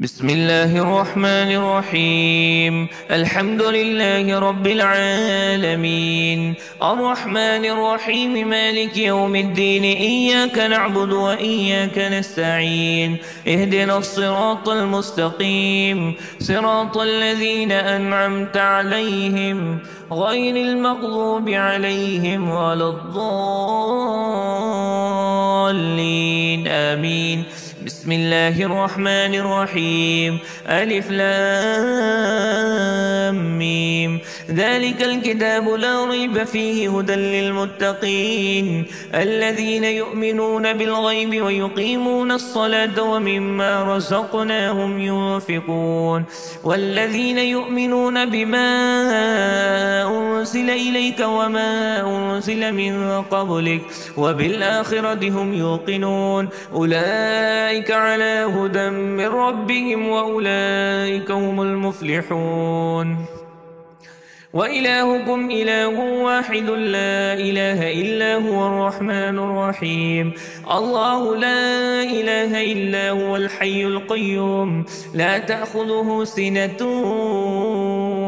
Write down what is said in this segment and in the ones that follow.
بسم الله الرحمن الرحيم. الحمد لله رب العالمين، الرحمن الرحيم، مالك يوم الدين. إياك نعبد وإياك نستعين. اهدنا الصراط المستقيم، صراط الذين أنعمت عليهم غير المغضوب عليهم ولا الضالين، آمين. بسم الله الرحمن الرحيم. ألف لام ميم. ذلك الكتاب لا ريب فيه هدى للمتقين الذين يؤمنون بالغيب ويقيمون الصلاة ومما رزقناهم ينفقون والذين يؤمنون بما أنزل إليك وما أنزل من قبلك وبالآخرة هم يوقنون. أولئك على هدى من ربهم وأولئك هم المفلحون. وإلهكم إله واحد لا إله إلا هو الرحمن الرحيم. الله لا إله إلا هو الحي القيوم، لا تأخذه سنة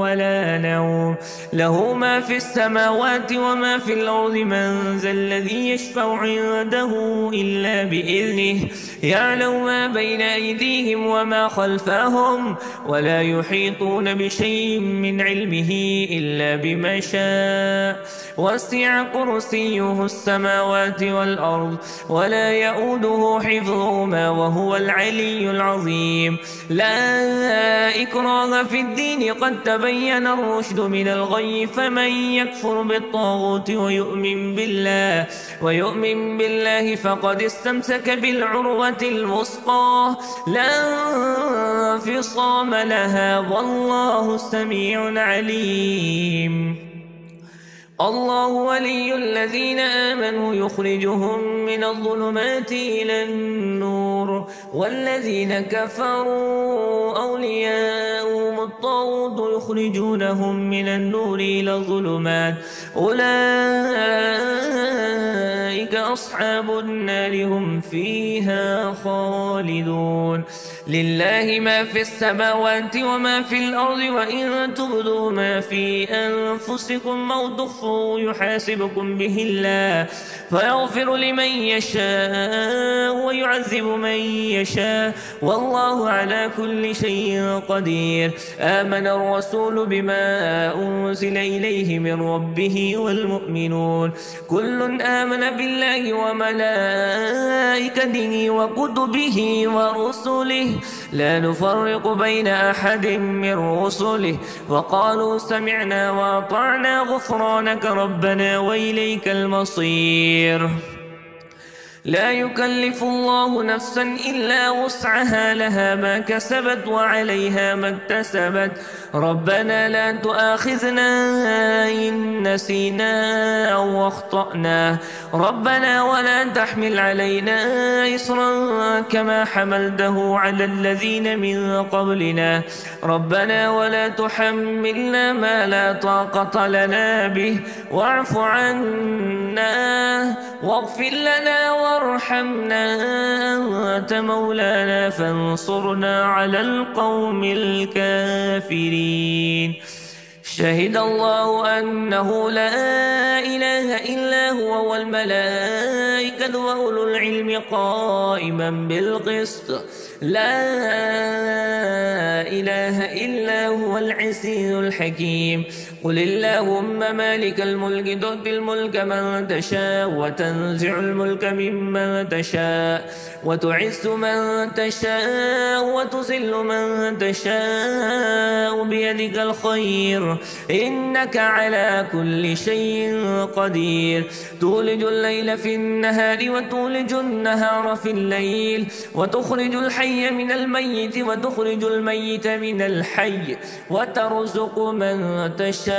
ولا نوم، له ما في السماوات وما في الأرض. من ذا الذي يشفع عنده إلا بإذنه، يعلم ما بين أيديهم وما خلفهم، ولا يحيطون بشيء من علمه إلا بما شاء. وسع كرسيه السماوات والأرض ولا يؤوده حفظهما وهو العلي العظيم. لا إكراه في الدين، قد تبين الرشد من الغي. فمن يكفر بالطاغوت ويؤمن بالله فقد استمسك بالعروة الوثقى لا انفصام لها، والله سميع عليم. الله ولي الذين آمنوا يخرجهم من الظلمات إلى النور، والذين كفروا أولياؤهم الطاغوت يخرجونهم من النور إلى الظلمات. أولئك أصحاب النار، هم فيها خالدون. لله ما في السماوات وما في الأرض، وإن تبدوا ما في أنفسكم أو تخفوه يحاسبكم به الله، فيغفر لمن يشاء ويعذب من يشاء، والله على كل شيء قدير. آمن الرسول بما أنزل إليه من ربه والمؤمنون كل آمن بالله وملائكته وكتبه ورسله لا نفرق بين أحد من رسله، وقالوا سمعنا وأطعنا غفرانك ربنا وإليك المصير. لا يكلف الله نفسا إلا وسعها، لها ما كسبت وعليها ما اكتسبت. ربنا لا تؤاخذنا إن نسينا أو أخطأنا، ربنا ولا تحمل علينا إصرا كما حملته على الذين من قبلنا، ربنا ولا تحملنا ما لا طاقة لنا به، واعف عنا واغفر لنا وارحمنا، أنت مولانا فانصرنا على القوم الكافرين. شهد الله أنه لا إله إلا هو والملائكة وأولو العلم قائما بالقسط، لا إله إلا هو العزيز الحكيم. قل اللهم مالك الملك تؤتي الملك من تشاء وتنزع الملك ممن تشاء وتعز من تشاء وتذل من تشاء بيدك الخير، إنك على كل شيء قدير. تولج الليل في النهار وتولج النهار في الليل، وتخرج الحي من الميت وتخرج الميت من الحي، وترزق من تشاء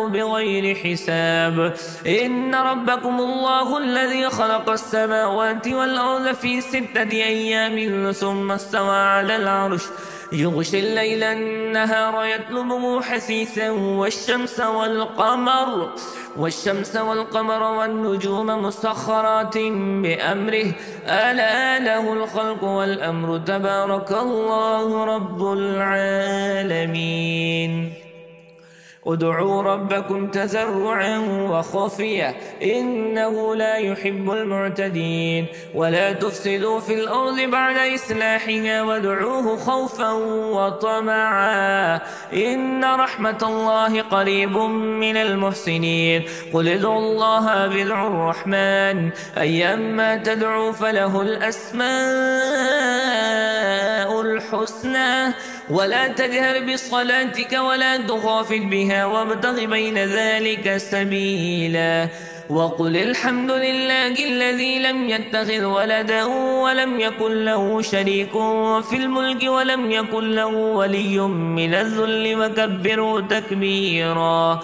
بغير حساب. إن ربكم الله الذي خلق السماوات والأرض في 6 أيام ثم استوى على العرش يغشي الليل النهار يطلبه حثيثا والشمس والقمر والنجوم مسخرات بأمره ألا له الخلق والأمر تبارك الله رب العالمين. ادعوا ربكم تزرعا وخفيا إنه لا يحب المعتدين ولا تفسدوا في الأرض بعد إصلاحها وادعوه خوفا وطمعا إن رحمة الله قريب من المحسنين. قل ادعوا الله بادعوا الرحمن أيما تدعوا فله الأسماء الحسنى ولا تجهر بصلاتك ولا تخافت بها وابتغ بين ذلك سبيلا. وقل الحمد لله الذي لم يتخذ ولدا ولم يكن له شريك في الملك ولم يكن له ولي من الذل وكبره تكبيرا.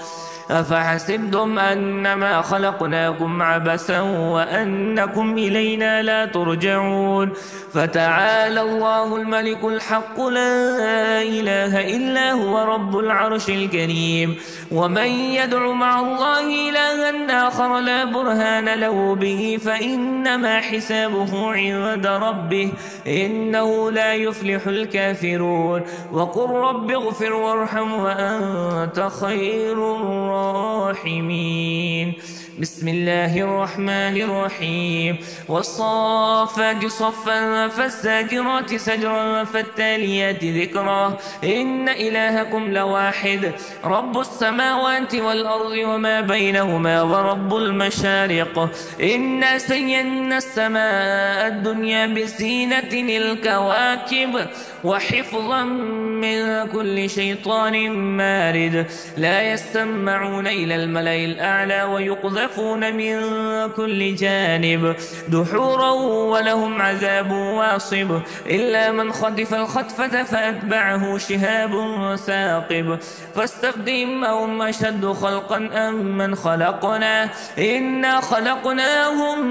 أفحسبتم أنما خلقناكم عبثا وأنكم إلينا لا ترجعون فتعالى الله الملك الحق لا إله إلا هو رب العرش الكريم. ومن يدع مع الله إلها آخر لا برهان له به فإنما حسابه عند ربه إنه لا يفلح الكافرون. وقل رب اغفر وارحم وأنت خير الراحمين. بسم الله الرحمن الرحيم والصافات صفا فالزاجرات سجرا فالتاليات ذكرا إن إلهكم لواحد رب السماوات والأرض وما بينهما ورب المشارق. إنا زينا السماء الدنيا بزينة الكواكب وحفظا من كل شيطان مارد لا يستمعون إلى الملأ الأعلى ويقذفون من كل جانب دحورا ولهم عذاب واصب إلا من خطف الخطفة فأتبعه شهاب ثاقب. فاستخدم أهم أشد خلقا أم من خلقنا إنا خلقناهم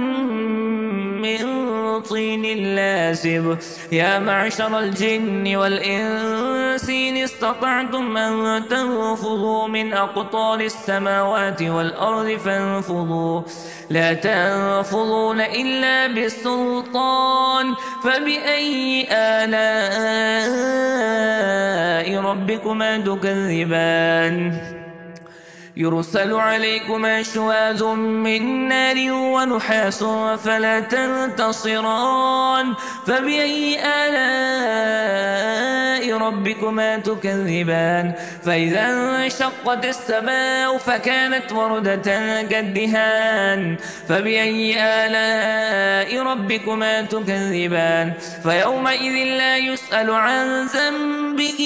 من طين لازب. يا معشر الجن والإنس إن استطعتم أن تنفذوا من أقطار السماوات والأرض فانفذوا لا تنفذون إلا بسلطان فبأي آلاء ربكما تكذبان. يرسل عليكما شواذ من نار ونحاس فلا تنتصران فبأي آلاء ربكما تكذبان. فإذا انشقت السماء فكانت وردة كالدهان فبأي آلاء ربكما تكذبان. فيومئذ لا يسأل عن ذنبه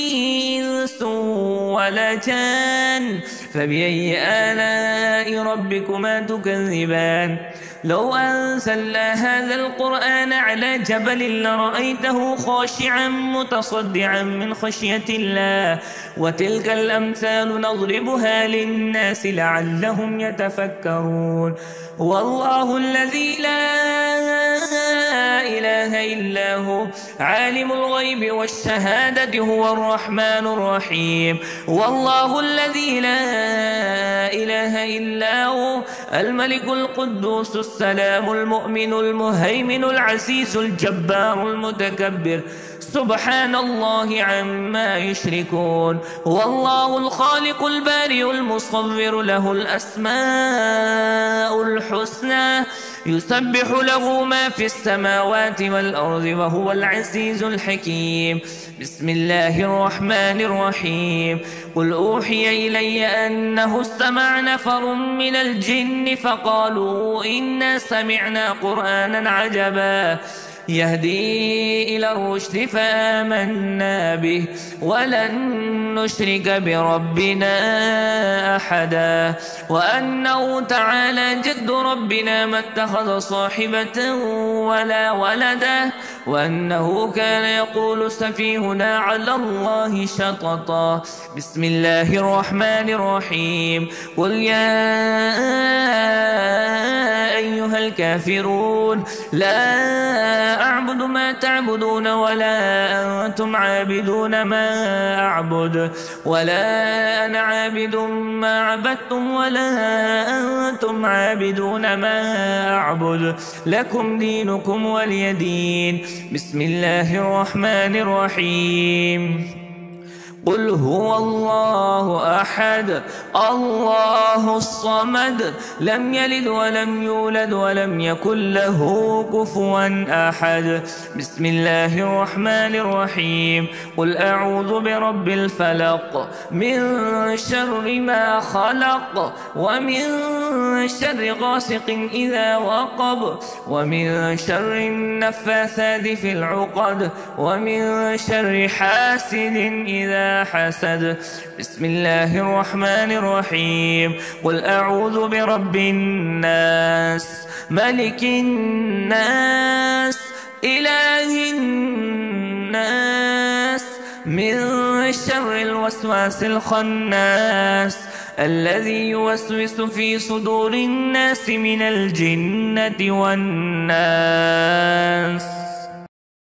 إنس ولا جان فبأي آلاء ربكما تكذبان. لو أنزلنا هذا القرآن على جبل لرأيته خاشعا متصدعا من خشية الله وتلك الأمثال نضربها للناس لعلهم يتفكرون. والله الذي لا إله إلا هو عالم الغيب والشهادة هو الرحمن الرحيم. والله الذي لا إله إلا هو الملك القدوس السلام المؤمن المهيمن العزيز الجبار المتكبر سبحان الله عما يشركون. والله الخالق البارئ المصور له الأسماء الحسنى يسبح له ما في السماوات والأرض وهو العزيز الحكيم. بسم الله الرحمن الرحيم قل أوحي إلي أنه استمع نفر من الجن فقالوا إنا سمعنا قرآنا عجبا يهدي إلى الرشد فآمنا به ولن نشرك بربنا أحدا وأنه تعالى جد ربنا ما اتخذ صاحبة ولا ولدا وأنه كان يقول سفيهنا على الله شططا. بسم الله الرحمن الرحيم قل يا أيها الكافرون لا أعبد ما تعبدون ولا أنتم عابدون ما أعبد ولا أنا عابد ما عبدتم ولا أنتم عابدون ما أعبد لكم دينكم ولي دين. بسم الله الرحمن الرحيم. قل هو الله أحد الله الصمد لم يلد ولم يولد ولم يكن له كفوا أحد. بسم الله الرحمن الرحيم. قل أعوذ برب الفلق من شر ما خلق ومن شر غاسق إذا وقب ومن شر النفاثات في العقد ومن شر حاسد إذا حسد. بسم الله الرحمن الرحيم. قل أعوذ برب الناس ملك الناس إله الناس من شر الوسواس الخناس الذي يوسوس في صدور الناس من الجنة والناس.